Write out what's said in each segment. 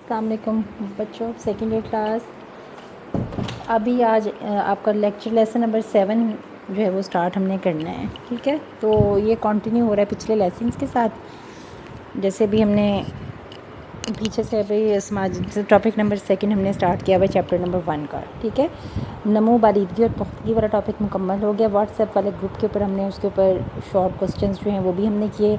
السلام علیکم بچوں، سیکنڈ ایئر کلاس. ابھی آج آپ کا لیسن نمبر 7 جو ہے وہ سٹارٹ ہم نے کرنا ہے. ٹھیک ہے، تو یہ کنٹینیو ہو رہا ہے پچھلے لیسنس کے ساتھ. جیسے بھی ہم نے پیچھے سے ابھی ٹاپک نمبر 2 ہم نے سٹارٹ کیا ہوا ہے چیپٹر نمبر 1 کا. ٹھیک ہے، نمو بالیدگی اور پختگی والا ٹاپک مکمل ہو گیا. واٹس ایپ والے گروپ کے اوپر ہم نے اس کے اوپر شارٹ کوسچنز جو ہیں وہ بھی ہم نے کیے،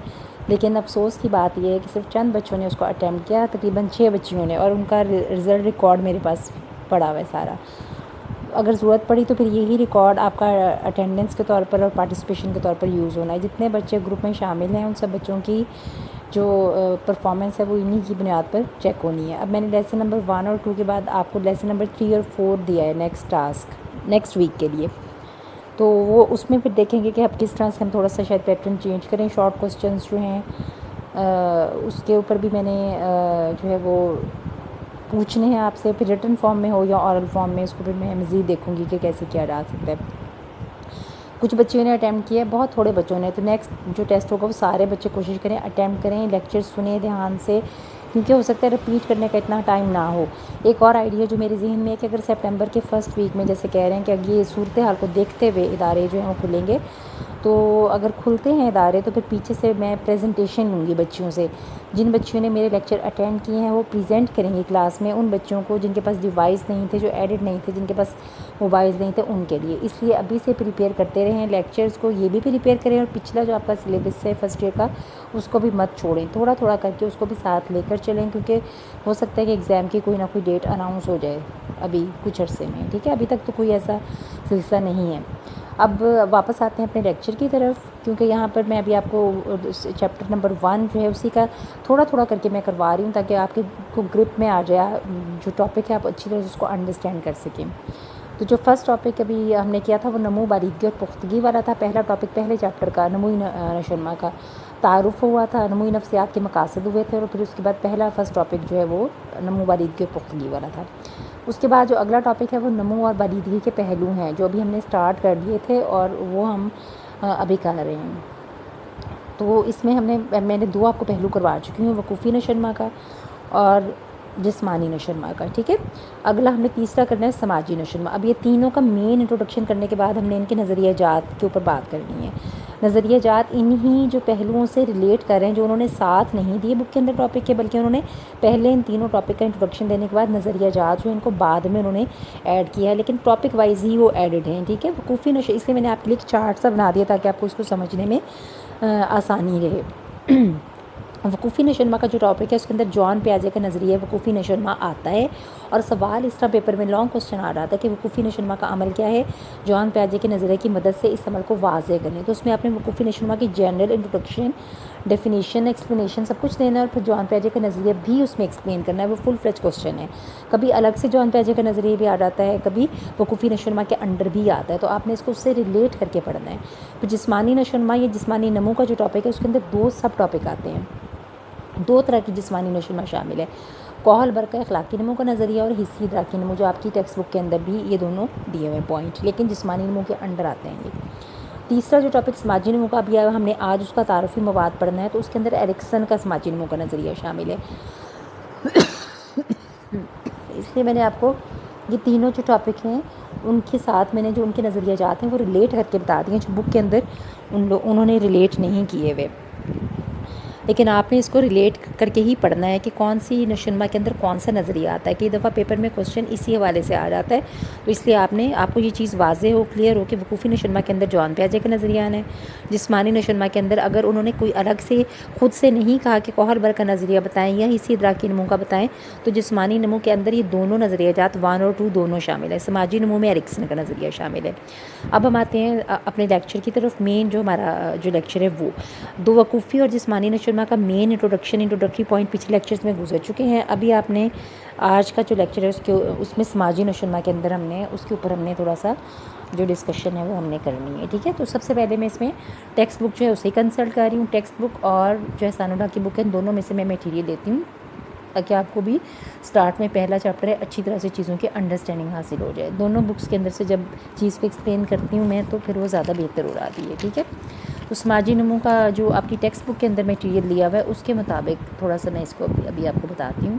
لیکن افسوس کی بات یہ ہے کہ صرف چند بچوں نے اس کو اٹیمپٹ کیا، تقریباً 6 بچیوں نے، اور ان کا رزلٹ ریکارڈ میرے پاس پڑا ہوا ہے سارا. اگر ضرورت پڑی تو پھر یہی ریکارڈ آپ کا اٹینڈنس کے طور پر اور پارٹیسپیشن کے طور پر یوز ہونا ہے. جتنے بچے گروپ میں شامل ہیں ان سب بچوں کی جو پرفارمنس ہے وہ انہی کی بنیاد پر چیک ہونی ہے. اب میں نے لیسن نمبر 1 اور 2 کے بعد آپ کو لیسن نمبر 3 اور 4 دیا ہے نیکسٹ ویک کے لیے. تو وہ اس میں پھر دیکھیں گے کہ اب کس طرح سے ہم تھوڑا سا شاید پیٹرن چینج کریں. شارٹ کوسچنز جو ہیں اس کے اوپر بھی میں نے جو ہے وہ پوچھنے ہیں آپ سے، پھر ریٹن فارم میں ہو یا اورل فارم میں. اس کو پھر میں مزید دیکھوں گی کہ کیسے کیا جا سکتا ہے. کچھ بچوں نے اٹیمپٹ کیا ہے، بہت تھوڑے بچوں نے. تو نیکسٹ جو ٹیسٹ ہوگا وہ سارے بچے کوشش کریں اٹیمپٹ کریں، لیکچر سنیں دھیان سے، کیونکہ ہو سکتا ہے رپیٹ کرنے کا اتنا ٹائم نہ ہو. ایک اور آئیڈیا جو میرے ذہن میں ہے کہ اگر سپٹمبر کے فرسٹ ویک میں جیسے کہہ رہے ہیں کہ اگر یہ صورتحال کو دیکھتے ہوئے ادارے جو ہیں وہ کھلیں گے، تو اگر کھلتے ہیں ادارے تو پھر پیچھے سے میں پریزنٹیشن لوں گی بچیوں سے. جن بچیوں نے میرے لیکچر اٹینڈ کیے ہیں وہ پریزنٹ کریں گے کلاس میں ان بچوں کو جن کے پاس ڈیوائس نہیں تھے، جو ایڈٹ نہیں تھے، جن کے پاس موبائلز نہیں تھے، ان کے لیے. اس لیے ابھی سے پریپیئر کرتے رہیں لیکچرز کو، یہ بھی پریپیئر کریں، اور پچھلا جو آپ کا سلیبس ہے فرسٹ ایئر کا اس کو بھی مت چھوڑیں. تھوڑا تھوڑا کر کے اس کو بھی ساتھ لے کر چلیں، کیونکہ ہو سکتا ہے کہ ایگزام کی کوئی نہ کوئی ڈیٹ اناؤنس ہو جائے ابھی کچھ عرصے میں. ٹھیک ہے، ابھی تک تو کوئی ایسا سلسلہ نہیں ہے. اب واپس آتے ہیں اپنے لیکچر کی طرف، کیونکہ یہاں پر میں ابھی آپ کو چیپٹر نمبر 1 جو ہے اسی کا تھوڑا تھوڑا کر کے میں کروا رہی ہوں، تاکہ آپ کے کو گرپ میں آ جائے جو ٹاپک ہے، آپ اچھی طرح سے اس کو انڈرسٹینڈ کر سکیں. تو جو فرسٹ ٹاپک ابھی ہم نے کیا تھا وہ نمو بالیدگی اور پختگی والا تھا. پہلا ٹاپک پہلے چیپٹر کا نموئی نشوونما کا تعارف ہوا تھا، نموئی نفسیات کے مقاصد ہوئے تھے، اور پھر اس کے بعد پہلا فرسٹ ٹاپک جو ہے وہ نمو بالیدگی اور پختگی والا تھا. اس کے بعد جو اگلا ٹاپک ہے وہ نمو اور بالیدگی کے پہلو ہیں، جو ابھی ہم نے سٹارٹ کر دیے تھے اور وہ ہم ابھی کر رہے ہیں. تو اس میں میں نے 2 آپ کو پہلو کروا چکی ہوں، وقوفی نشوونما کا اور جسمانی نشوونما کا. ٹھیک ہے، اگلا ہم نے تیسرا کرنا ہے سماجی نشوونما. اب یہ تینوں کا مین انٹروڈکشن کرنے کے بعد ہم نے ان کے نظریہ جات کے اوپر بات کرنی ہے. نظریہ جات انہی جو پہلوؤں سے ریلیٹ کر رہے ہیں جو انہوں نے ساتھ نہیں دیے بک کے اندر ٹاپک کے، بلکہ انہوں نے پہلے ان تینوں ٹاپک کا انٹروڈکشن دینے کے بعد نظریہ جات جو ان کو بعد میں انہوں نے ایڈ کیا ہے، لیکن ٹاپک وائز ہی وہ ایڈڈ ہیں. ٹھیک ہے، وقوفی اس لیے میں نے آپ کے لیے ایک چارٹ سا بنا دیا تاکہ آپ کو اس کو سمجھنے میں آسانی رہے. وقوفی نشوونما کا جو ٹاپک ہے اس کے اندر جان پیاجے کا نظریہ وقوفی نشوونما آتا ہے، اور سوال اس طرح پیپر میں لانگ کوسچن آ رہا تھا کہ وقوفی نشوونما کا عمل کیا ہے، جان پیاجے کے نظریے کی مدد سے اس عمل کو واضح کریں. تو اس میں آپ نے وقوفی نشوونما کی جنرل انٹروڈکشن، ڈیفینیشن، ایکسپلینیشن سب کچھ دینا ہے، اور پھر جان پیاجے کا نظریہ بھی اس میں ایکسپلین کرنا ہے. وہ فل فلیج کوسچن ہے، کبھی الگ سے جان پیاجے کا نظریہ بھی آ جاتا ہے، کبھی وقوفی نشوونما کے انڈر بھی آتا ہے. تو آپ نے اس کو اس سے ریلیٹ کر کے پڑھنا ہے. پھر جسمانی نشوونما یا جسمانی نمو کا جو ٹاپک ہے اس کے اندر 2 سب ٹاپک آتے ہیں. 2 طرح کی جسمانی نشوونما شامل ہے، کوہل برگ کا اخلاقی نمو کا نظریہ اور حسی ادراکی نمو، جو آپ کی ٹیکسٹ بک کے اندر بھی یہ دونوں دیے ہوئے پوائنٹ، لیکن جسمانی نمو کے انڈر آتے ہیں یہ. تیسرا جو ٹاپک سماجی نمو کا بھی ہے، ہم نے آج اس کا تعارفی مواد پڑھنا ہے، تو اس کے اندر ایرکسن کا سماجی نمو کا نظریہ شامل ہے. اس لیے میں نے آپ کو یہ تینوں جو ٹاپک ہیں ان کے ساتھ میں نے جو ان کے نظریہ جات ہیں وہ ریلیٹ کر کے بتا دیے، جو بک کے اندر انہوں نے ریلیٹ نہیں کیے ہوئے. لیکن آپ نے اس کو ریلیٹ کر کے ہی پڑھنا ہے کہ کون سی نشوونما کے اندر کون سا نظریہ آتا ہے. کئی دفعہ پیپر میں کوسچن اسی حوالے سے آ جاتا ہے، تو اس لیے آپ کو یہ چیز واضح ہو، کلیئر ہو کہ وقوفی نشوونما کے اندر جان پیاجے کا نظریہ آنا ہے. جسمانی نشوونما کے اندر اگر انہوں نے کوئی الگ سے خود سے نہیں کہا کہ کوہل برگ کا نظریہ بتائیں یا حسی ادراکی نمو کا بتائیں، تو جسمانی نمو کے اندر یہ دونوں نظریہ جات 1 اور 2 دونوں شامل ہیں. سماجی نمو میں ایرکسن کا نظریہ شامل ہے. اب ہم آتے ہیں اپنے لیکچر کی طرف. مین جو ہمارا جو لیکچر ہے وہ 2 وقوفی اور جسمانی نشوونما کا مین انٹروڈکٹری پوائنٹ پچھلے لیکچرز میں گزر چکے ہیں. ابھی آپ نے آج کا جو لیکچر ہے اس میں سماجی نشوونما کے اندر اس کے اوپر ہم نے تھوڑا سا جو ڈسکشن ہے وہ ہم نے کرنی ہے. ٹھیک ہے، تو سب سے پہلے میں اس میں ٹیکسٹ بک جو ہے اسے کنسلٹ کر رہی ہوں. ٹیکسٹ بک اور جو ہے ثانیہ کی بک ہے، ان دونوں میں سے میں میٹیریل لیتی ہوں تاکہ آپ کو بھی سٹارٹ میں پہلا چیپٹر ہے اچھی طرح سے چیزوں کی انڈرسٹینڈنگ حاصل ہو جائے. دونوں بکس کے اندر سے جب چیز کو ایکسپلین کرتی ہوں میں تو پھر وہ زیادہ بہتر ہو جاتی ہے. ٹھیک ہے، تو سماجی نمو کا جو آپ کی ٹیکسٹ بک کے اندر میٹیریل لیا ہوا ہے اس کے مطابق تھوڑا سا میں اس کو ابھی آپ کو بتاتی ہوں.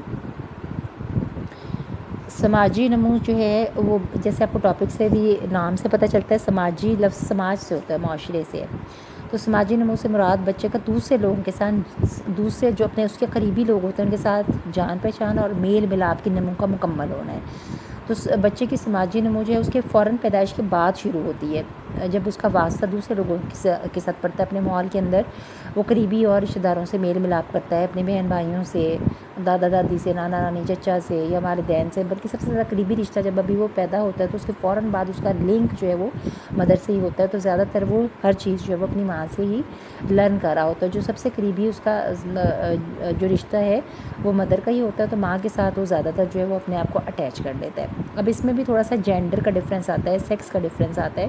سماجی نمو جو ہے وہ جیسے آپ کو ٹاپک سے بھی نام سے پتہ چلتا ہے، سماجی لفظ سماج سے ہوتا ہے، معاشرے سے. تو سماجی نمو سے مراد بچے کا دوسرے لوگوں کے ساتھ، دوسرے جو اپنے اس کے قریبی لوگ ہوتے ہیں ان کے ساتھ جان پہچان اور میل ملاپ کی نمو کا مکمل ہونا ہے. تو بچے کی سماجی نمو جو ہے اس کے فوراً پیدائش کے بعد شروع ہوتی ہے، جب اس کا واسطہ دوسرے لوگوں کے ساتھ پڑتا ہے. اپنے ماحول کے اندر وہ قریبی اور رشتہ داروں سے میل ملاپ کرتا ہے، اپنے بہن بھائیوں سے، دادا دادی سے، نانا نانی، چچا سے یا والدین سے. بلکہ سب سے زیادہ قریبی رشتہ جب ابھی وہ پیدا ہوتا ہے تو اس کے فوراً بعد اس کا لنک جو ہے وہ مدر سے ہی ہوتا ہے. تو زیادہ تر وہ ہر چیز جو ہے وہ اپنی ماں سے ہی لرن کر رہا ہوتا ہے. جو سب سے قریبی اس کا جو رشتہ ہے وہ مدر کا ہی ہوتا ہے. تو ماں کے ساتھ وہ زیادہ تر جو ہے وہ اپنے آپ کو اٹیچ کر لیتا ہے. اب اس میں بھی تھوڑا سا جینڈر کا ڈفرینس آتا ہے، سیکس کا ڈفرینس آتا ہے.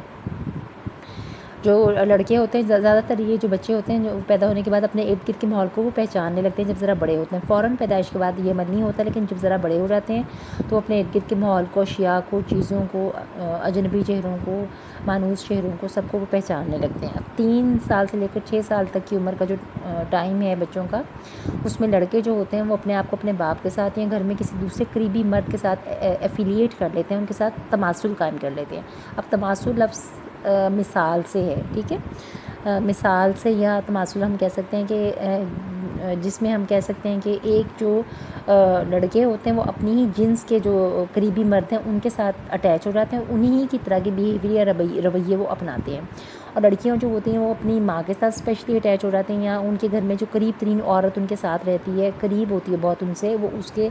جو لڑکے ہوتے ہیں زیادہ تر، یہ جو بچے ہوتے ہیں جو پیدا ہونے کے بعد اپنے ارد گرد کے ماحول کو وہ پہچاننے لگتے ہیں جب ذرا بڑے ہوتے ہیں. فوراً پیدائش کے بعد یہ عمل نہیں ہوتا، لیکن جب ذرا بڑے ہو جاتے ہیں تو اپنے ارد گرد کے ماحول کو، اشیاء کو، چیزوں کو، اجنبی چہروں کو، مانوس چہروں کو، سب کو وہ پہچاننے لگتے ہیں. اب 3 سال سے لے کر 6 سال تک کی عمر کا جو ٹائم ہے بچوں کا، اس میں لڑکے جو ہوتے ہیں وہ اپنے آپ کو اپنے باپ کے ساتھ یا گھر میں کسی دوسرے قریبی مرد کے ساتھ ایفیلیٹ کر لیتے ہیں، ان کے ساتھ تماثل قائم کر لیتے ہیں. اب تماثل لفظ مثال سے ہے، ٹھیک ہے، مثال سے یا تماثل ہم کہہ سکتے ہیں کہ جس میں ہم کہہ سکتے ہیں کہ ایک جو لڑکے ہوتے ہیں وہ اپنی ہی جنس کے جو قریبی مرد ہیں ان کے ساتھ اٹیچ ہو جاتے ہیں، انہی کی طرح کے بیہیویئر یا رویے وہ اپناتے ہیں. اور لڑکیاں جو ہوتی ہیں وہ اپنی ماں کے ساتھ اسپیشلی اٹیچ ہو جاتے ہیں، یا ان کے گھر میں جو قریب ترین عورت ان کے ساتھ رہتی ہے، قریب ہوتی ہے بہت ان سے، وہ اس کے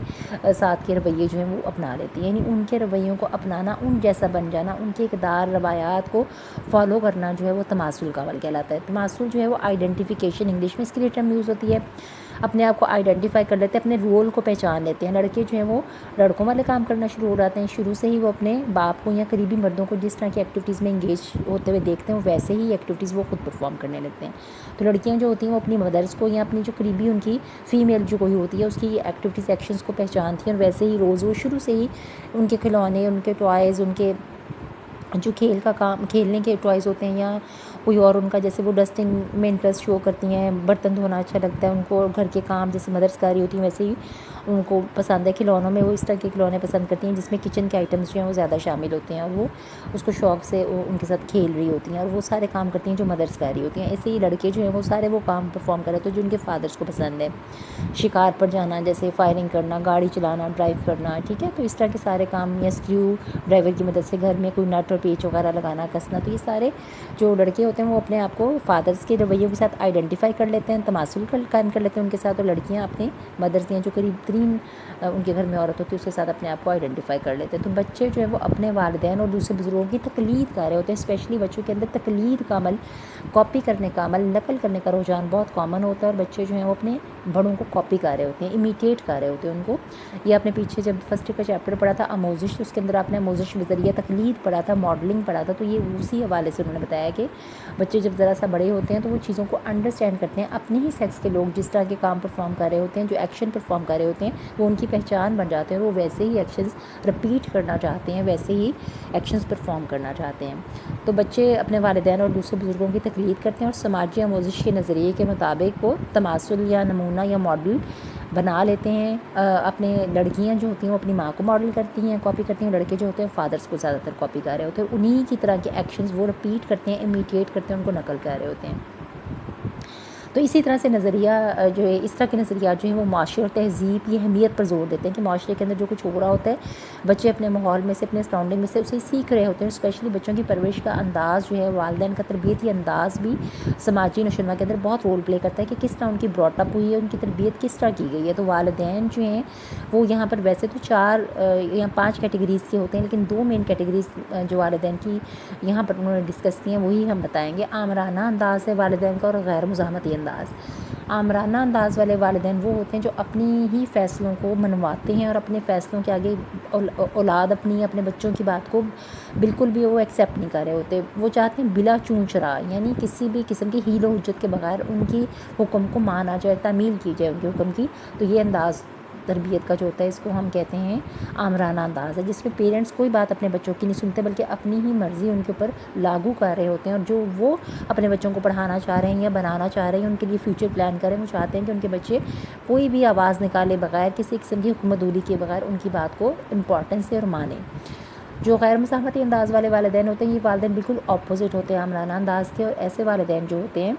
ساتھ کے رویے جو ہیں وہ اپنا لیتی ہیں. یعنی ان کے رویوں کو اپنانا، ان جیسا بن جانا، ان کے اقدار روایات کو فالو کرنا جو ہے وہ تماثل کا عمل کہلاتا ہے. تماثل جو ہے وہ آئیڈینٹیفیکیشن انگلش میں اس کے لیے ٹرم یوز ہوتی ہے. اپنے آپ کو آئیڈینٹیفائی کر لیتے ہیں، اپنے رول کو پہچان لیتے ہیں. لڑکے جو ہیں وہ لڑکوں والے کام کرنا شروع ہو جاتے ہیں، شروع سے ہی وہ اپنے باپ کو یا قریبی مردوں کو جس طرح کی ایکٹیویٹیز میں انگیج ہوتے ہوئے دیکھتے ہیں وہ ویسے ہی ایکٹیویٹیز وہ خود پرفارم کرنے لگتے ہیں. تو لڑکیاں جو ہوتی ہیں وہ اپنی مدرس کو یا اپنی جو قریبی ان کی فیمیل جو کوئی ہوتی ہے اس کی ایکٹیویٹیز، ایکشنز کو پہچانتی ہیں، اور ویسے ہی روز وہ شروع سے ہی ان کے کھلونے، ان کے ٹوائز، ان کے جو کھیل کا کام، کھیلنے کے ٹوائز ہوتے ہیں یا کوئی اور ان کا، جیسے وہ ڈسٹنگ میں انٹرسٹ شو کرتی ہیں، برتن دھونا اچھا لگتا ہے ان کو، گھر کے کام جیسے مدرس کاری ہوتی ہیں ویسے ہی ان کو پسند ہے. کھلونوں میں وہ اس طرح کے کھلونے پسند کرتی ہیں جس میں کچن کے آئٹمس جو ہیں وہ زیادہ شامل ہوتے ہیں، اور وہ اس کو شوق سے ان کے ساتھ کھیل رہی ہوتی ہیں، اور وہ سارے کام کرتی ہیں جو مدرس کاری ہوتی ہیں. ایسے ہی لڑکے جو ہیں وہ سارے وہ کام پرفارم کر رہے ہیں جو ان کے فادرس کو پسند ہے. شکار پر جانا، جیسے فائرنگ کرنا، گاڑی چلانا، ڈرائیو کرنا، ٹھیک ہے. تو اس طرح کے سارے کام، یا اسکریو ڈرائیور کی مدد سے گھر میں کوئی نٹ اور پیچ وغیرہ لگانا، کسنا. تو یہ سارے جو لڑکے ہوتے ہیں وہ اپنے آپ کو فادرس کے رویوں کے ساتھ آئیڈینٹیفائی کر لیتے ہیں، تماثل قائم کر لیتے ہیں ان کے ساتھ. اور لڑکیاں اپنے مدرس جو قریب ترین ان کے گھر میں عورت ہوتی ہے اس کے ساتھ اپنے آپ کو آئیڈینٹیفائی کر لیتے ہیں. تو بچے جو ہے وہ اپنے والدین اور دوسرے بزرگوں کی تقلید کر رہے ہوتے ہیں. اسپیشلی بچوں کے اندر تقلید کا عمل، کاپی کرنے کا عمل، نقل کرنے کا رجحان بہت کامن ہوتا ہے. اور بچے جو ہیں وہ اپنے بڑوں کو کاپی کر رہے ہوتے ہیں، امیٹیٹ کر رہے ہوتے ہیں ان کو. یہ آپ نے پیچھے جب فرسٹ کا چیپٹر پڑھا تھا آموزش، تو اس کے اندر آپ نے آموزش بذریعہ تقلید پڑھا تھا، ماڈلنگ پڑھا تھا. تو یہ اسی حوالے سے انہوں نے بتایا کہ بچے جب ذرا سا بڑے ہوتے ہیں تو وہ چیزوں کو انڈرسٹینڈ کرتے ہیں. اپنے ہی سیکس کے لوگ جس طرح کے کام پرفارم کر رہے ہوتے ہیں، جو ایکشن پرفارم کر رہے ہوتے ہیں، وہ ان کی پہچان بن جاتے ہیں، اور وہ ویسے ہی ایکشنز رپیٹ کرنا چاہتے ہیں، ویسے ہی ایکشنز پرفارم کرنا چاہتے ہیں. تو بچے اپنے والدین اور دوسرے بزرگوں کی تقلید کرتے ہیں اور سماجی آموزش کے نظریے کے مطابق وہ تماثل یا نمونہ یا ماڈل بنا لیتے ہیں. اپنے لڑکیاں جو ہوتی ہیں وہ اپنی ماں کو ماڈل کرتی ہیں، کاپی کرتی ہیں. لڑکے جو ہوتے ہیں فادرس کو زیادہ تر کاپی کر رہے ہوتے ہیں، انہی کی طرح کے ایکشنز وہ رپیٹ کرتے ہیں، امیٹیٹ کرتے ہیں، ان کو نقل کر رہے ہوتے ہیں. تو اسی طرح سے نظریہ جو ہے، اس طرح کے نظریات جو ہیں وہ معاشرے اور تہذیب کی اہمیت پر زور دیتے ہیں کہ معاشرے کے اندر جو کچھ ہو رہا ہوتا ہے بچے اپنے ماحول میں سے، اپنے سراؤنڈنگ میں سے اسے سیکھ رہے ہوتے ہیں. اسپیشلی بچوں کی پرورش کا انداز جو ہے، والدین کا تربیتی انداز بھی سماجی نشوونما کے اندر بہت رول پلے کرتا ہے کہ کس طرح ان کی براٹ اپ ہوئی ہے، ان کی تربیت کس طرح کی گئی ہے. تو والدین جو ہیں وہ یہاں پر ویسے تو 4 یا 5 کیٹیگریز کے ہوتے ہیں، لیکن 2 مین کیٹیگریز جو والدین کی یہاں پر انہوں نے ڈسکس کی ہیں وہی ہم بتائیں گے. آمرانہ انداز ہے والدین کا، اور غیر مزاحمتی انداز. آمرانہ انداز والے والدین وہ ہوتے ہیں جو اپنی ہی فیصلوں کو منواتے ہیں، اور اپنے فیصلوں کے آگے اولاد اپنے بچوں کی بات کو بالکل بھی وہ ایکسیپٹ نہیں کر رہے ہوتے. وہ چاہتے ہیں بلا چون چرا، یعنی کسی بھی قسم کی حیل و حجت کے بغیر ان کی حکم کو مانا جائے، تعمیل کی جائے ان کے حکم کی. تو یہ انداز تربیت کا جو ہوتا ہے اس کو ہم کہتے ہیں آمرانہ انداز ہے، جس میں پیرنٹس کوئی بات اپنے بچوں کی نہیں سنتے بلکہ اپنی ہی مرضی ان کے اوپر لاگو کر رہے ہوتے ہیں، اور جو وہ اپنے بچوں کو پڑھانا چاہ رہے ہیں یا بنانا چاہ رہے ہیں، ان کے لیے فیوچر پلان کریں، وہ چاہتے ہیں کہ ان کے بچے کوئی بھی آواز نکالے بغیر، کسی قسم کی حکمت دولی کے بغیر ان کی بات کو امپورٹنس سے اور مانیں۔ جو غیر مزاحمتی انداز والے والدین ہوتے ہیں، یہ والدین بالکل اپوزٹ ہوتے ہیں آمرانہ انداز کے، اور ایسے والدین جو ہوتے ہیں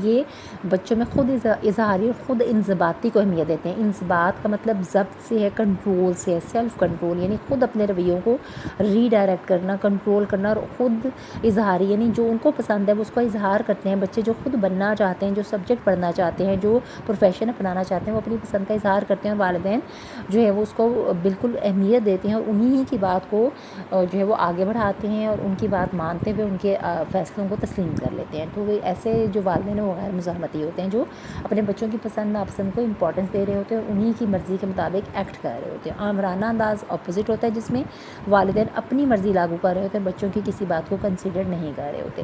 یہ بچوں میں خود اظہاری اور خود انضباطی کو اہمیت دیتے ہیں۔ انضباط کا مطلب ضبط سے ہے، کنٹرول سے ہے، سیلف کنٹرول، یعنی خود اپنے رویوں کو ری ڈائریکٹ کرنا، کنٹرول کرنا، اور خود اظہاری یعنی جو ان کو پسند ہے وہ اس کا اظہار کرتے ہیں۔ بچے جو خود بننا چاہتے ہیں، جو سبجیکٹ پڑھنا چاہتے ہیں، جو پروفیشن اپنانا چاہتے ہیں، وہ اپنی پسند کا اظہار کرتے ہیں، اور والدین جو ہے وہ اس کو بالکل اہمیت دیتے ہیں، اور انہی کی بات کو جو ہے وہ آگے بڑھاتے ہیں، اور ان کی بات مانتے ہوئے ان کے فیصلوں کو تسلیم کر لیتے ہیں۔ تو ایسے جو والدین وہ غیر مزاحمتی ہوتے ہیں، جو اپنے بچوں کی پسند ناپسند کو امپورٹنس دے رہے ہوتے ہیں، انہی کی مرضی کے مطابق ایکٹ کر رہے ہوتے ہیں۔ آمرانہ انداز اپوزٹ ہوتا ہے، جس میں والدین اپنی مرضی لاگو کر رہے ہوتے ہیں، بچوں کی کسی بات کو کنسیڈر نہیں کر رہے ہوتے۔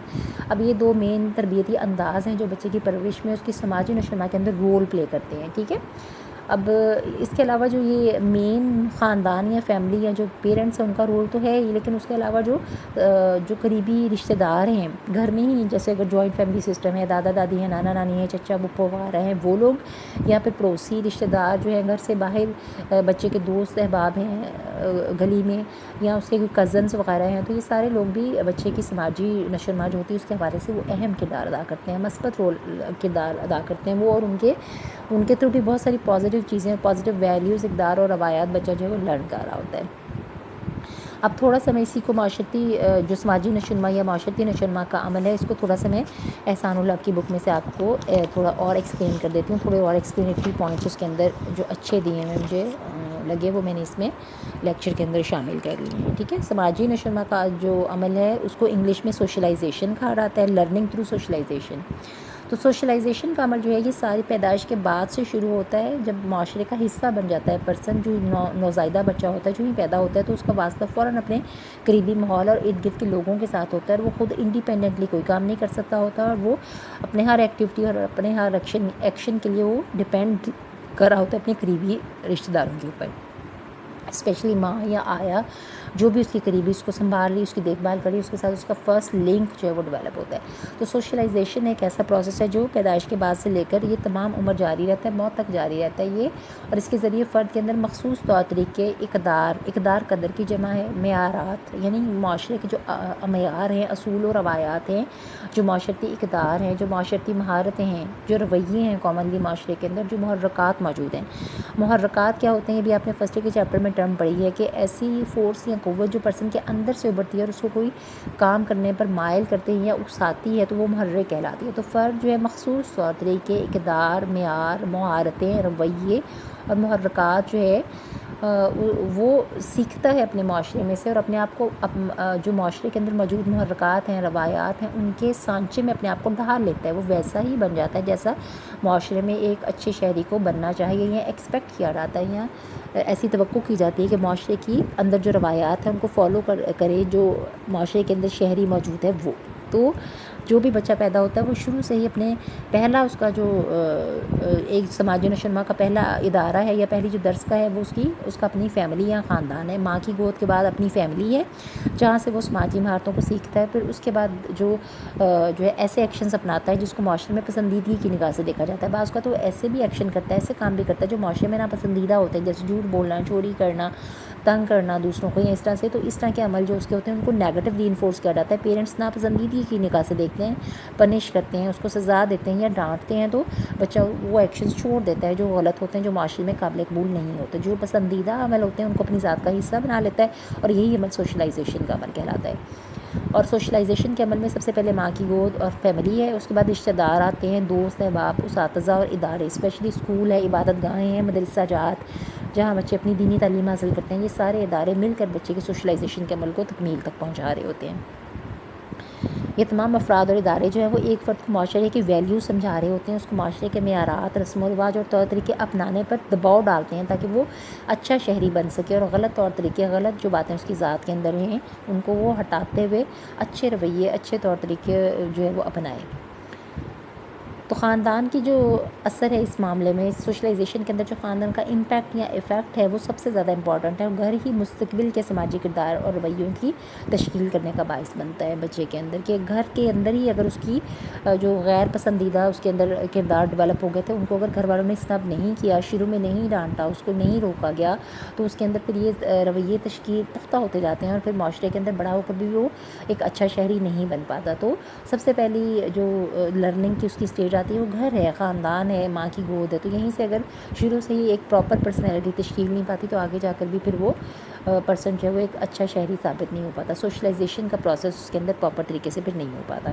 اب یہ دو مین تربیتی انداز ہیں جو بچے کی پرورش میں اس کی سماجی نشوونما کے اندر رول پلے کرتے ہیں، ٹھیک ہے۔ اب اس کے علاوہ جو یہ مین خاندان یا فیملی یا جو پیرنٹس ہیں ان کا رول تو ہے ہی، لیکن اس کے علاوہ جو قریبی رشتہ دار ہیں گھر میں ہی، جیسے اگر جوائنٹ فیملی سسٹم ہے، دادا دادی ہیں، نانا نانی ہیں، چچا پھپھو وغیرہ ہیں، وہ لوگ، یا پھر پڑوسی رشتہ دار جو ہیں گھر سے باہر، بچے کے دوست احباب ہیں گلی میں، یا اس کے کوئی کزنس وغیرہ ہیں، تو یہ سارے لوگ بھی بچے کی سماجی نشو و نما جو ہوتی ہے اس کے حوالے سے وہ اہم کردار ادا کرتے ہیں، مثبت کردار ادا کرتے ہیں وہ، اور ان کے تھرو بھی بہت ساری پازیٹیو چیزیں، پازیٹیو ویلیوز، اقدار اور روایات بچہ جو ہے وہ لرن کر رہا ہوتا ہے۔ اب تھوڑا سا میں اسی کو معاشرتی جو سماجی نشو و نما یا معاشرتی نشو و نما کا عمل ہے، اس کو تھوڑا سا میں احسان اللہ کی بک میں سے آپ کو تھوڑا اور ایکسپلین کر دیتی ہوں، تھوڑے اور ایکسپلینیٹری پوائنٹس اس کے اندر جو اچھے دیے ہیں مجھے لگے، وہ میں نے اس میں لیکچر کے اندر شامل کر لی ہیں، ٹھیک ہے۔ سماجی نشو و نما کا جو عمل ہے اس کو انگلش میں سوشلائزیشن کہا جاتا ہے، لرننگ تھرو سوشلائزیشن۔ تو سوشلائزیشن کا عمل جو ہے یہ ساری پیدائش کے بعد سے شروع ہوتا ہے، جب معاشرے کا حصہ بن جاتا ہے پرسن، جو نوزائیدہ بچہ ہوتا ہے جو ہی پیدا ہوتا ہے تو اس کا واسطہ فوراً اپنے قریبی ماحول اور ارد گرد کے لوگوں کے ساتھ ہوتا ہے، اور وہ خود انڈیپینڈنٹلی کوئی کام نہیں کر سکتا ہوتا، اور وہ اپنے ہر ایکٹیویٹی اور اپنے ہر ایکشن کے لیے وہ ڈپینڈ کر رہا ہوتا ہے اپنے قریبی رشتہ داروں کے اوپر، اسپیشلی ماں یا آیا جو بھی اس کی قریبی اس کو سنبھال رہی، اس کی دیکھ بھال کری، اس کے ساتھ اس کا فرسٹ لنک جو ہے وہ ڈیولپ ہوتا ہے۔ تو سوشلائزیشن ایک ایسا پروسیس ہے جو پیدائش کے بعد سے لے کر یہ تمام عمر جاری رہتا ہے، موت تک جاری رہتا ہے یہ، اور اس کے ذریعے فرد کے اندر مخصوص طور طریقے، اقدار قدر کی جمع ہے، معیارات یعنی معاشرے کے جو معیار ہیں، اصول و روایات ہیں، جو معاشرتی اقدار ہیں، جو معاشرتی مہارتیں ہیں، جو رویے ہیں کامنلی معاشرے کے اندر، جو محرکات موجود ہیں۔ محرکات کیا ہوتے ہیں؟ یہ بھی آپ نے فرسٹ کے چیپٹر میں ٹرم پڑھی ہے کہ ایسی فورس یا قوت جو پرسن کے اندر سے ابھرتی ہے اور اس کو کوئی کام کرنے پر مائل کرتے ہیں یا اکساتی ہے تو وہ محرک کہلاتی ہے۔ تو فرد جو ہے مخصوص طور طریقے، اقدار، معیار، مہارتیں، رویے اور محرکات جو ہے وہ سیکھتا ہے اپنے معاشرے میں سے، اور اپنے آپ کو جو معاشرے کے اندر موجود محرکات ہیں، روایات ہیں، ان کے سانچے میں اپنے آپ کو ڈھال لیتا ہے، وہ ویسا ہی بن جاتا ہے جیسا معاشرے میں ایک اچھے شہری کو بننا چاہیے، یا ایکسپیکٹ کیا جاتا ہے، یا ایسی توقع کی جاتی ہے کہ معاشرے کی اندر جو روایات ہیں ان کو فالو کرے جو معاشرے کے اندر شہری موجود ہے وہ۔ تو جو بھی بچہ پیدا ہوتا ہے وہ شروع سے ہی اپنے پہلا اس کا جو ایک سماجی نشو و نما کا پہلا ادارہ ہے یا پہلی جو درس کا ہے وہ اس کا اپنی فیملی یا خاندان ہے، ماں کی گود کے بعد اپنی فیملی ہے جہاں سے وہ سماجی مہارتوں کو سیکھتا ہے، پھر اس کے بعد جو ہے ایسے ایکشنز اپناتا ہے جس کو معاشرے میں پسندیدگی کی نگاہ سے دیکھا جاتا ہے۔ بعض کا تو ایسے بھی ایکشن کرتا ہے، ایسے کام بھی کرتا ہے جو معاشرے میں ناپسندیدہ ہوتے ہیں، جیسے جھوٹ بولنا، چوری کرنا، تنگ کرنا دوسروں کو، یا اس طرح سے۔ تو اس طرح کے عمل جو اس کے ہوتے ہیں ان کو نیگیٹو ری انفورس کیا جاتا ہے، پیرنٹس ناپسندیدگی کی نگاہ سے دیکھتے ہیں، پنش کرتے ہیں، اس کو سزا دیتے ہیں یا ڈانٹتے ہیں، تو بچہ وہ ایکشنز چھوڑ دیتا ہے جو غلط ہوتے ہیں، جو معاشرے میں قابل قبول نہیں ہوتے، جو پسندیدہ عمل ہوتے ہیں ان کو اپنی ذات کا حصہ بنا لیتا ہے، اور یہی عمل سوشلائزیشن کا عمل کہلاتا ہے۔ اور سوشلائزیشن کے عمل میں سب سے پہلے ماں کی گود اور فیملی ہے، اس کے بعد رشتہ دار آتے ہیں، دوست احباب، اساتذہ اور ادارے، اسپیشلی اسکول ہے، عبادت گاہیں ہیں، مدرسہ جات جہاں بچے اپنی دینی تعلیم حاصل کرتے ہیں، یہ سارے ادارے مل کر بچے کے سوشلائزیشن کے عمل کو تکمیل تک پہنچا رہے ہوتے ہیں۔ یہ تمام افراد اور ادارے جو ہیں وہ ایک فرد کو معاشرے کی ویلیو سمجھا رہے ہوتے ہیں، اس کو معاشرے کے معیارات، رسم و رواج اور طور طریقے اپنانے پر دباؤ ڈالتے ہیں تاکہ وہ اچھا شہری بن سکے، اور غلط طور طریقے، غلط جو باتیں اس کی ذات کے اندر ہیں ان کو وہ ہٹاتے ہوئے اچھے رویے، اچھے طور طریقے جو ہے وہ اپنائے۔ تو خاندان کی جو اثر ہے اس معاملے میں، سوشلائزیشن کے اندر جو خاندان کا امپیکٹ یا ایفیکٹ ہے وہ سب سے زیادہ امپورٹنٹ ہے. گھر ہی مستقبل کے سماجی کردار اور رویوں کی تشکیل کرنے کا باعث بنتا ہے بچے کے اندر، کہ گھر کے اندر ہی اگر اس کی جو غیر پسندیدہ اس کے اندر کردار ڈیولپ ہو گئے تھے، ان کو اگر گھر والوں نے اسنب نہیں کیا، شروع میں نہیں ڈانٹا، اس کو نہیں روکا گیا، تو اس کے اندر پھر یہ رویے تشکیل پختہ ہوتے جاتے ہیں اور پھر معاشرے کے اندر بڑا ہو کر بھی وہ ایک اچھا شہری نہیں بن پاتا. تو سب سے پہلی جو لرننگ کی اس کی اسٹیج آتی ہے وہ گھر ہے، خاندان ہے، ماں کی گود ہے. تو یہیں سے اگر شروع سے ہی ایک پراپر پرسنالٹی تشکیل نہیں پاتی تو آگے جا کر بھی پھر وہ پرسن جو ہے وہ ایک اچھا شہری ثابت نہیں ہو پاتا. سوشلائزیشن کا پروسیس اس کے اندر پراپر طریقے سے پھر نہیں ہو پاتا.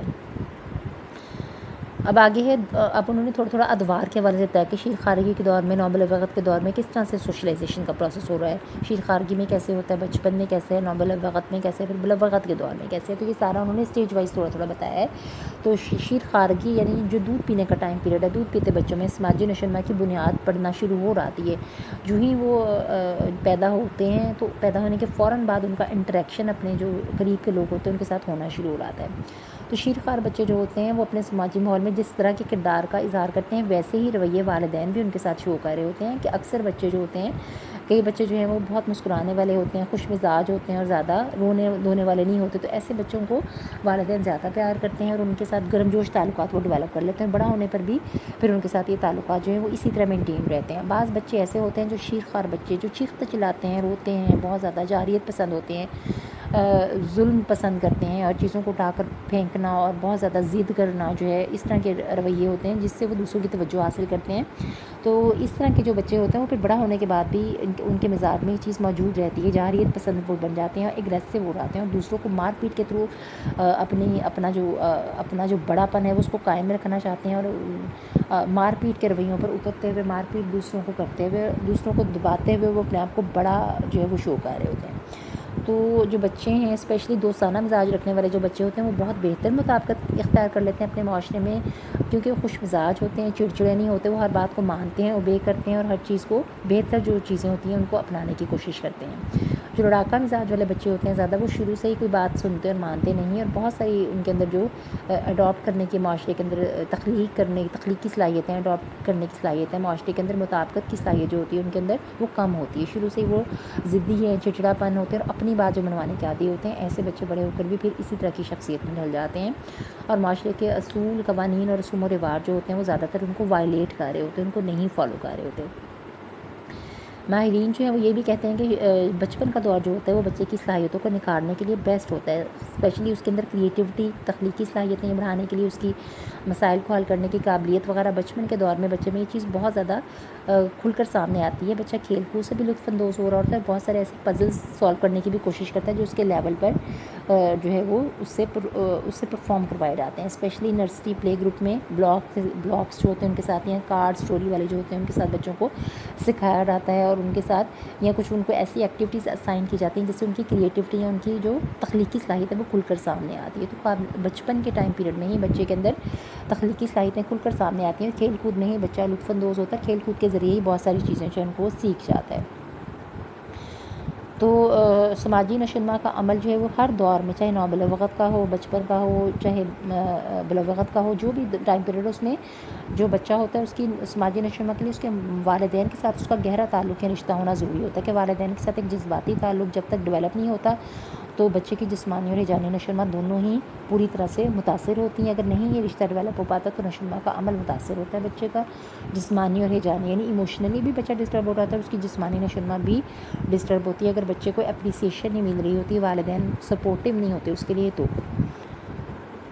اب آگے ہے، اب انہوں نے تھوڑا ادوار کے حوالے سے بتایا کہ شیر خارگی کے دور میں، نوبلغت کے دور میں کس طرح سے سوشلائزیشن کا پروسیس ہو رہا ہے. شیر خارگی میں کیسے ہوتا ہے، بچپن میں کیسے ہے، نوبلغت میں کیسے ہے، پھر بلوغت کے دور میں کیسے ہے. تو یہ سارا انہوں نے اسٹیج وائز تھوڑا بتایا ہے. تو شیر خارگی یعنی جو دودھ پینے کا ٹائم پیریڈ ہے، دودھ پیتے بچوں میں سماجی نشوونما کی بنیاد پڑنا شروع ہو جاتی ہے. جو ہی وہ پیدا ہوتے ہیں تو پیدا ہونے کے فوراً بعد ان کا انٹریکشن اپنے جو قریب کے لوگ ہوتے ہیں ان کے ساتھ ہونا شروع ہو جاتا ہے. تو شیر خوار بچے جو ہوتے ہیں وہ اپنے سماجی ماحول میں جس طرح کے کردار کا اظہار کرتے ہیں ویسے ہی رویے والدین بھی ان کے ساتھ شو کر رہے ہوتے ہیں. کہ اکثر بچے جو ہوتے ہیں، کئی بچے جو ہیں وہ بہت مسکرانے والے ہوتے ہیں، خوش مزاج ہوتے ہیں اور زیادہ رونے دھونے والے نہیں ہوتے. تو ایسے بچوں کو والدین زیادہ پیار کرتے ہیں اور ان کے ساتھ گرم جوش تعلقات وہ ڈیولپ کر لیتے ہیں. بڑا ہونے پر بھی پھر ان کے ساتھ یہ تعلقات جو ہیں وہ اسی طرح مینٹین رہتے ہیں. بعض بچے ایسے ہوتے ہیں جو شیر خوار بچے، جو چیختے چلاتے ہیں، روتے ہیں، بہت زیادہ جاریت پسند ہوتے ہیں، ظلم پسند کرتے ہیں اور چیزوں کو اٹھا کر پھینکنا اور بہت زیادہ ضد کرنا جو ہے، اس طرح کے رویے ہوتے ہیں جس سے وہ دوسروں کی توجہ حاصل کرتے ہیں. تو اس طرح کے جو بچے ہوتے ہیں وہ پھر بڑا ہونے کے بعد بھی ان کے مزاج میں یہ چیز موجود رہتی ہے. جاریت پسند وہ بن جاتے ہیں اور اگریسو ہو جاتے ہیں اور دوسروں کو مار پیٹ کے تھرو اپنا جو بڑا پن ہے وہ اس کو قائم رکھنا چاہتے ہیں اور مار پیٹ کے رویوں پر اترتے ہوئے، مار پیٹ دوسروں کو کرتے ہوئے، دوسروں کو دباتے ہوئے وہ اپنے آپ کو بڑا جو ہے وہ شو کر رہے ہوتے ہیں. تو جو بچے ہیں اسپیشلی دوستانہ مزاج رکھنے والے جو بچے ہوتے ہیں وہ بہت بہتر مطابقت اختیار کر لیتے ہیں اپنے معاشرے میں، کیونکہ وہ خوش مزاج ہوتے ہیں، چڑچڑے نہیں ہوتے، وہ ہر بات کو مانتے ہیں، اوبے کرتے ہیں اور ہر چیز کو بہتر جو چیزیں ہوتی ہیں ان کو اپنانے کی کوشش کرتے ہیں. جو لڑاکا مزاج والے بچے ہوتے ہیں زیادہ وہ شروع سے ہی کوئی بات سنتے اور مانتے نہیں، اور بہت ساری ان کے اندر جو اڈاپٹ کرنے کی، معاشرے کے اندر تخلیقی صلاحیتیں، اڈاپٹ کرنے کی صلاحیتیں، معاشرے کے اندر مطابقت کی صلاحیت جو ہوتی ہے ان کے اندر وہ کم ہوتی ہے. شروع سے ہی وہ ضدی ہیں، چڑچڑا پن ہوتے ہیں اور اپنی بات جو منوانے کے عادی ہوتے ہیں. ایسے بچے بڑے ہو کر بھی پھر اسی طرح کی شخصیت میں ڈھل جاتے ہیں اور معاشرے کے اصول، قوانین اور رسوم و رواج جو ہوتے ہیں وہ زیادہ تر ان کو وائلیٹ کر رہے ہوتے ہیں، ان کو نہیں فالو کر رہے ہوتے. ماہرین جو ہیں وہ یہ بھی کہتے ہیں کہ بچپن کا دور جو ہوتا ہے وہ بچے کی صلاحیتوں کو نکھارنے کے لیے بیسٹ ہوتا ہے، اسپیشلی اس کے اندر کریٹیوٹی، تخلیقی صلاحیتیں بڑھانے کے لیے، اس کی مسائل کو حل کرنے کی قابلیت وغیرہ. بچپن کے دور میں بچے میں یہ چیز بہت زیادہ کھل کر سامنے آتی ہے. بچہ کھیل کود سے بھی لطف اندوز ہو رہا ہوتا ہے، بہت سارے ایسے پزلز سالو کرنے کی بھی کوشش کرتا ہے جو اس کے لیول پر جو ہے وہ اس سے پرفارم کروائے جاتے ہیں. اسپیشلی نرسری پلے گروپ میں بلاکس جو ہوتے ہیں ان کے ساتھ، یا کارڈ اسٹوری والے جو ہوتے ہیں ان کے ساتھ بچوں کو سکھایا جاتا ہے اور ان کے ساتھ یا کچھ ان کو ایسی ایکٹیویٹیز اسائن کی جاتی ہیں جس سے ان کی کریٹیوٹی یا ان کی جو تخلیقی صلاحیت ہے وہ کھل کر سامنے آتی ہے. تو بچپن کے ٹائم پیریڈ میں ہی بچے کے اندر تخلیقی صلاحیتیں کھل کر سامنے آتی ہیں. کھیل کود میں ہی بچہ لطف اندوز ہوتا ہے، کھیل کود کے ذریعے ہی بہت ساری چیزیں جو ان کو سیکھ جاتا ہے. تو سماجی نشوونما کا عمل جو ہے وہ ہر دور میں، چاہے نوبلوغت کا ہو، بچپن کا ہو، چاہے بلوغت کا ہو، جو بھی ٹائم پیریڈ اس میں جو بچہ ہوتا ہے اس کی سماجی نشوونما کے لیے اس کے والدین کے ساتھ اس کا گہرا تعلق یا رشتہ ہونا ضروری ہوتا ہے. کہ والدین کے ساتھ ایک جذباتی تعلق جب تک ڈیولپ نہیں ہوتا تو بچے کی جسمانی اور ذہنی نشوونما دونوں ہی پوری طرح سے متاثر ہوتی ہیں. اگر نہیں یہ رشتہ ڈیولپ ہو پاتا تو نشوونما کا عمل متاثر ہوتا ہے بچے کا جسمانی اور ذہنی، یعنی ایموشنلی بھی بچہ ڈسٹرب ہو جاتا ہے، اس کی جسمانی نشوونما بھی ڈسٹرب ہوتی ہے. اگر بچے کو اپریسیشن نہیں مل رہی ہوتی، والدین سپورٹیو نہیں ہوتے اس کے لیے،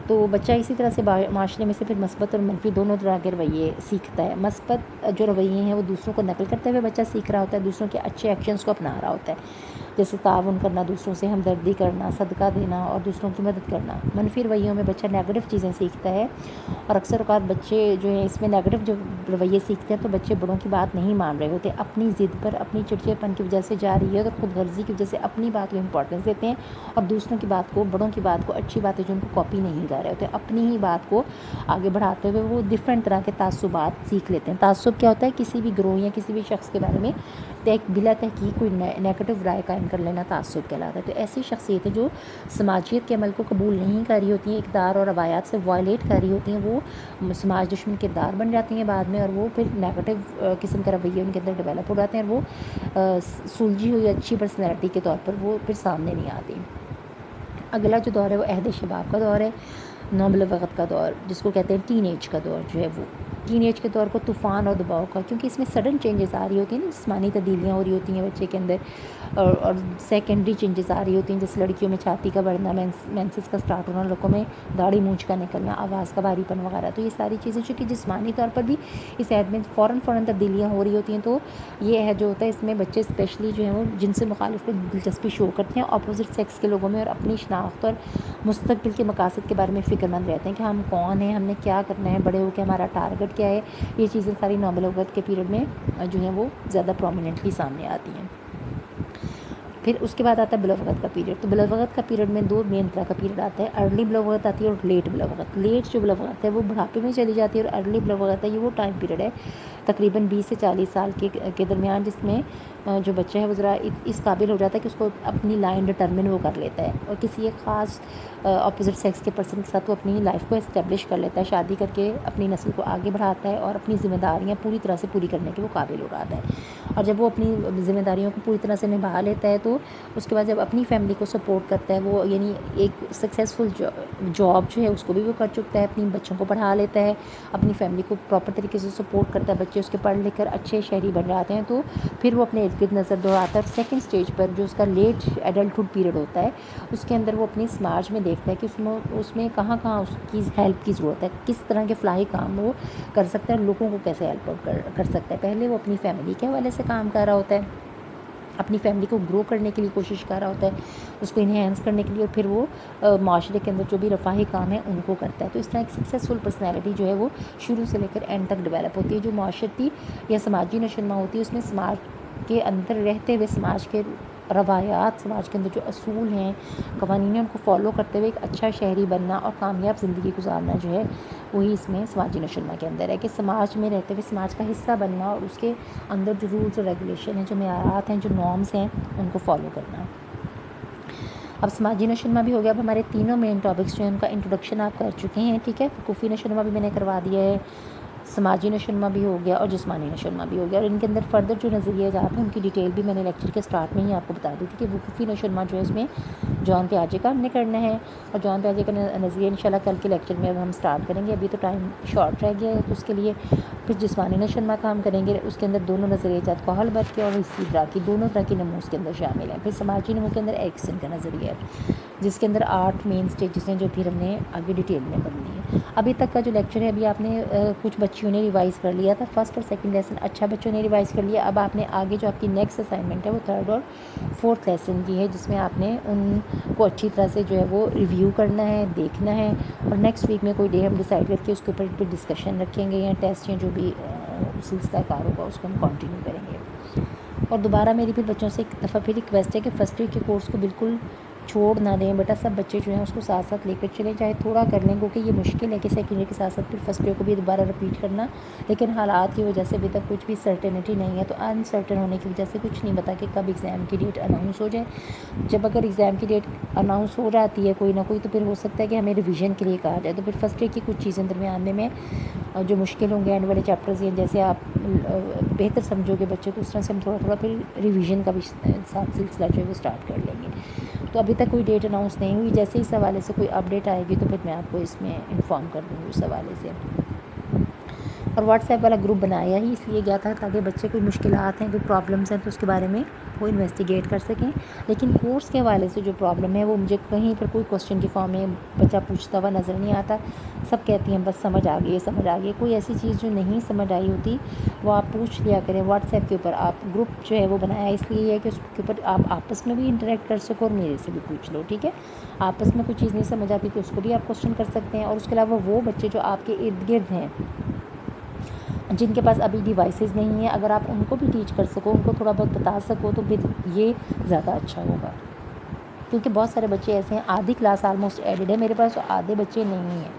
تو بچہ اسی طرح سے معاشرے میں سے پھر مثبت اور منفی دونوں طرح کے رویے سیکھتا ہے. مثبت جو رویے ہیں وہ دوسروں کو نقل کرتے ہوئے بچہ سیکھ رہا ہوتا ہے، دوسروں کے اچھے ایکشنز کو اپنا رہا ہوتا ہے، جیسے تعاون کرنا، دوسروں سے ہمدردی کرنا، صدقہ دینا اور دوسروں کی مدد کرنا. منفی رویوں میں بچہ نیگیٹو چیزیں سیکھتا ہے اور اکثر اوقات بچے جو ہیں اس میں نیگیٹو جو رویے سیکھتے ہیں تو بچے بڑوں کی بات نہیں مان رہے ہوتے، اپنی ضد پر، اپنی چڑچڑے پن کی وجہ سے جاری ہے اور خود غرضی کی وجہ سے اپنی بات کو امپورٹنس دیتے ہیں اور دوسروں کی بات کو، بڑوں کی بات کو، اچھی باتیں جو ان کو کاپی نہیں کر رہے ہوتے، اپنی ہی بات کو آگے بڑھاتے ہوئے وہ ڈفرینٹ طرح کے تعصبات سیکھ لیتے ہیں. تعصب کیا ہوتا ہے؟ کسی بھی گروہ یا کسی بھی شخص کے بارے میں بلا تحقیق کوئی نیگیٹو رائے قائم کر لینا تعصب کہلاتا ہے. تو ایسی شخصیتیں جو سماجیت کے عمل کو قبول نہیں کر رہی ہوتی ہیں, اقدار اور روایات سے وائلیٹ کر رہی ہوتی ہیں, وہ سماج دشمن کردار بن جاتی ہیں بعد میں, اور وہ پھر نیگیٹو قسم کا رویے ان کے اندر ڈیولپ ہو جاتے ہیں, اور وہ سلجھی ہوئی اچھی پرسنالٹی کے طور پر وہ پھر سامنے نہیں آتی. اگلا جو دور ہے وہ عہد شباب کا دور ہے, نوبلغت کا دور, جس کو کہتے ہیں ٹین ایج کا دور جو ہے وہ. ٹین ایج کے دور کو طوفان اور دباؤ کا, کیونکہ اس میں سڈن چینجز آ رہی ہوتی ہیں, جسمانی تبدیلیاں ہو رہی ہوتی ہیں بچے کے اندر, اور سیکنڈری چینجز آ رہی ہوتی ہیں, جیسے لڑکیوں میں چھاتی کا بڑھنا, مینسس کا سٹارٹ ہونا, لڑکوں میں داڑھی مونچھ کا نکلنا, آواز کا بھاری پن وغیرہ. تو یہ ساری چیزیں چونکہ جسمانی طور پر بھی اس عہد میں فوراً تبدیلیاں ہو رہی ہوتی ہیں, تو یہ عہد جو ہوتا ہے اس میں بچے اسپیشلی جو ہیں وہ جن سے مخالف کو دلچسپی شو کرتے ہیں اپوزٹ سیکس کے لوگوں میں, اور اپنی شناخت اور مستقبل کے مقاصد کے بارے میں فکر مند رہتے ہیں کہ ہم کون ہیں, ہم نے کیا کرنا ہے, بڑے ہو کے ہمارا ٹارگٹ کیا ہے. یہ چیزیں ساری نوبلغت کے پیریڈ میں جو ہیں وہ زیادہ پرومیننٹلی سامنے آتی ہیں. پھر اس کے بعد آتا ہے بلوغت کا پیریڈ. تو بلوغت کا پیریڈ میں دو مین طرح کا پیریڈ آتا ہے, ارلی بلوغت آتی ہے اور لیٹ بلوغت. لیٹ جو بلوغت ہے وہ بڑھاپے میں چلی جاتی ہے, اور ارلی بلوغت ہے یہ وہ ٹائم پیریڈ ہے تقریباً 20 سے 40 سال کے درمیان, جس میں جو بچہ ہے وہ ذرا اس قابل ہو جاتا ہے کہ اس کو اپنی لائن ڈٹرمن وہ کر لیتا ہے, اور کسی ایک خاص اپوزٹ سیکس کے پرسن کے ساتھ وہ اپنی لائف کو اسٹیبلش کر لیتا ہے, شادی کر کے اپنی نسل کو آگے بڑھاتا ہے, اور اپنی ذمہ داریاں پوری طرح سے پوری کرنے کے وہ قابل ہو رہا ہے. اور جب وہ اپنی ذمہ داریوں کو پوری طرح سے نبھا لیتا ہے تو اس کے بعد جب اپنی فیملی کو سپورٹ کرتا ہے وہ, یعنی ایک سکسیزفل جاب جو ہے اس کو بھی وہ کر چکتا ہے, اپنی بچوں کو پڑھا لیتا ہے, اپنی فیملی کو پراپر طریقے سے سپورٹ کرتا ہے, بچے اس کے پڑھ لکھ کر اچھے شہری بن جاتے ہیں, تو پھر وہ اپنے ارد گرد نظر دوڑاتا ہے. اور سیکنڈ اسٹیج پر جو اس کا لیٹ ایڈلٹہڈ پیریڈ ہوتا ہے اس کے اندر وہ اپنی سماج میں دیکھتا ہے کہ اس میں کہاں اس کی ہیلپ کی ضرورت ہے, کس طرح کے فلاحی کام وہ کر سکتا ہے, اور لوگوں کو کیسے ہیلپ آؤٹ کر سکتا ہے. پہلے وہ اپنی فیملی کے حوالے سے کام کر رہا ہوتا ہے, اپنی فیملی کو گرو کرنے کے لیے کوشش کر رہا ہوتا ہے, اس کو انہینس کرنے کے لیے, اور پھر وہ معاشرے کے اندر جو بھی رفاہی کام ہے ان کو کرتا ہے. تو اس طرح ایک سکسیزفل پرسنالٹی جو ہے وہ شروع سے لے کر اینڈ تک ڈیولپ ہوتی ہے. جو معاشرتی یا سماجی نشوونما ہوتی ہے اس میں سماج کے اندر رہتے ہوئے سماج کے روایات, سماج کے اندر جو اصول ہیں, قوانین ہیں, ان کو فالو کرتے ہوئے ایک اچھا شہری بننا اور کامیاب زندگی گزارنا جو ہے وہی اس میں سماجی نشوونما کے اندر ہے, کہ سماج میں رہتے ہوئے سماج کا حصہ بننا, اور اس کے اندر جو رولز اور ریگولیشن ہیں, جو معیارات ہیں, جو نارمس ہیں, ان کو فالو کرنا. اب سماجی نشوونما بھی ہو گیا. اب ہمارے تینوں مین ٹاپکس جو ہیں ان کا انٹروڈکشن آپ کر چکے ہیں, ٹھیک ہے. وقوفی نشوونما بھی میں نے کروا دیا ہے, سماجی نشوونما بھی ہو گیا, اور جسمانی نشوونما بھی ہو گیا. اور ان کے اندر فردر جو نظریے جات ہیں ان کی ڈیٹیل بھی میں نے لیکچر کے سٹارٹ میں ہی آپ کو بتا دی تھی کہ وقوفی نشوونما جو ہے اس میں جان پیاجے کا ہم نے کرنا ہے, اور جان پیاجے کا نظریہ انشاءاللہ کل کے لیکچر میں اب ہم سٹارٹ کریں گے. ابھی تو ٹائم شارٹ رہ گیا ہے تو اس کے لیے. پھر جسمانی نشوونما کا ہم کریں گے, اس کے اندر دونوں نظریے جات کو حل بت کے اور اسی طرح کی دونوں طرح کی نمو اس کے اندر شامل ہیں. پھر سماجی نمو کے اندر ایکسن کا نظریہ ہے جس کے اندر 8 مین سٹیجز ہیں جو پھر ہم نے آگے ڈیٹیل میں پڑھنی ہے. ابھی تک کا جو لیکچر ہے ابھی آپ نے کچھ بچیوں نے ریوائز کر لیا تھا, فرسٹ اور سیکنڈ لیسن اچھا بچوں نے ریوائز کر لیا. اب آپ نے آگے جو آپ کی نیکسٹ اسائنمنٹ ہے وہ تھرڈ اور فورتھ لیسن کی ہے, جس میں آپ نے ان کو اچھی طرح سے جو ہے وہ ریویو کرنا ہے, دیکھنا ہے, اور نیکسٹ ویک میں کوئی ڈے ہم ڈیسائیڈ کر کے اس کے اوپر ڈسکشن رکھیں گے, یا ٹیسٹ یا جو بھی سلسلہ کار ہوگا اس کو ہم کنٹینیو کریں گے. اور دوبارہ میری پھر بچوں سے ایک دفعہ پھر ریکویسٹ ہے کہ فرسٹ ایئر کے کورس کو بالکل چھوڑ نہ دیں بیٹا, سب بچے جو ہیں اس کو ساتھ ساتھ لے کر چلیں, چاہے تھوڑا کر لیں, کیونکہ یہ مشکل ہے کہ سیکنڈ ایئر کے ساتھ ساتھ پھر فرسٹ ایئر کو بھی دوبارہ رپیٹ کرنا, لیکن حالات کی وجہ سے ابھی تک کچھ بھی سرٹینٹی نہیں ہے, تو انسرٹن ہونے کی وجہ سے کچھ نہیں پتا کہ کب ایگزام کی ڈیٹ اناؤنس ہو جائے. جب اگر ایگزام کی ڈیٹ اناؤنس ہو جاتی ہے کوئی نہ کوئی, تو پھر ہو سکتا ہے کہ ہمیں ریویژن کے لیے کہا جائے, تو پھر فرسٹ ایئر کی کچھ چیزیں درمیان میں جو مشکل ہوں گے اینڈ والے چیپٹرز ہیں, جیسے آپ بہتر سمجھو گے بچے, تو اس طرح سے ہم تھوڑا تھوڑا پھر ریویژن کا بھی ساتھ سلسلہ جو ہے وہ اسٹارٹ کر لیں گے. تو ابھی تک کوئی ڈیٹ اناؤنس نہیں ہوئی, جیسے اس حوالے سے کوئی اپڈیٹ آئے گی تو پھر میں آپ کو اس میں انفارم کر دوں گی اس حوالے سے. اور واٹس ایپ والا گروپ بنایا ہی اس لیے گیا تھا تاکہ بچے کوئی مشکلات ہیں, کوئی پرابلمس ہیں, تو اس کے بارے میں وہ انویسٹیگیٹ کر سکیں. لیکن کورس کے حوالے سے جو پرابلم ہے وہ مجھے کہیں پر کوئی کوسچن کی فارم میں بچہ پوچھتا ہوا نظر نہیں آتا. سب کہتی ہیں بس سمجھ آ گئی, سمجھ آ گئی. کوئی ایسی چیز جو نہیں سمجھ آئی ہوتی وہ آپ پوچھ لیا کریں واٹس ایپ کے اوپر. آپ گروپ جو ہے وہ بنایا اس لیے ہے کہ اس کے اوپر آپ آپس میں بھی انٹریکٹ کر سکو اور میرے سے بھی پوچھ لو, ٹھیک ہے. آپس میں کوئی چیز نہیں سمجھ آتی تو اس کو بھی آپ کوسچن کر سکتے ہیں. اور اس کے علاوہ وہ بچے جو آپ کے ارد گرد ہیں جن کے پاس ابھی ڈیوائسز نہیں ہیں, اگر آپ ان کو بھی ٹیچ کر سکو, ان کو تھوڑا بہت بتا سکو, تو پھر یہ زیادہ اچھا ہوگا. کیونکہ بہت سارے بچے ایسے ہیں, آدھی کلاس آلموسٹ ایڈڈ ہے میرے پاس, تو آدھے بچے نہیں ہیں.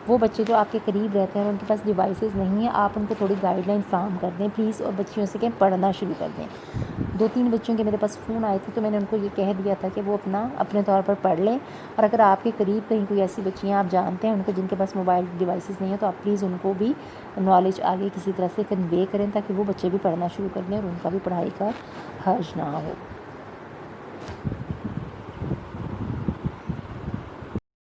وہ بچے جو آپ کے قریب رہتے ہیں اور ان کے پاس ڈیوائسز نہیں ہیں، آپ ان کو تھوڑی گائیڈ لائن فراہم کر دیں پلیز، اور بچیوں سے کہیں پڑھنا شروع کر دیں۔ 2-3 بچوں کے میرے پاس فون آئے تھے تو میں نے ان کو یہ کہہ دیا تھا کہ وہ اپنے طور پر پڑھ لیں، اور اگر آپ کے قریب کہیں کوئی ایسی بچیاں آپ جانتے ہیں ان کو جن کے پاس موبائل ڈیوائسز نہیں ہیں تو آپ پلیز ان کو بھی نالج آگے کسی طرح سے کنوے کریں تاکہ وہ بچے بھی پڑھنا شروع کر دیں اور ان کا بھی پڑھائی کا حرج نہ ہو۔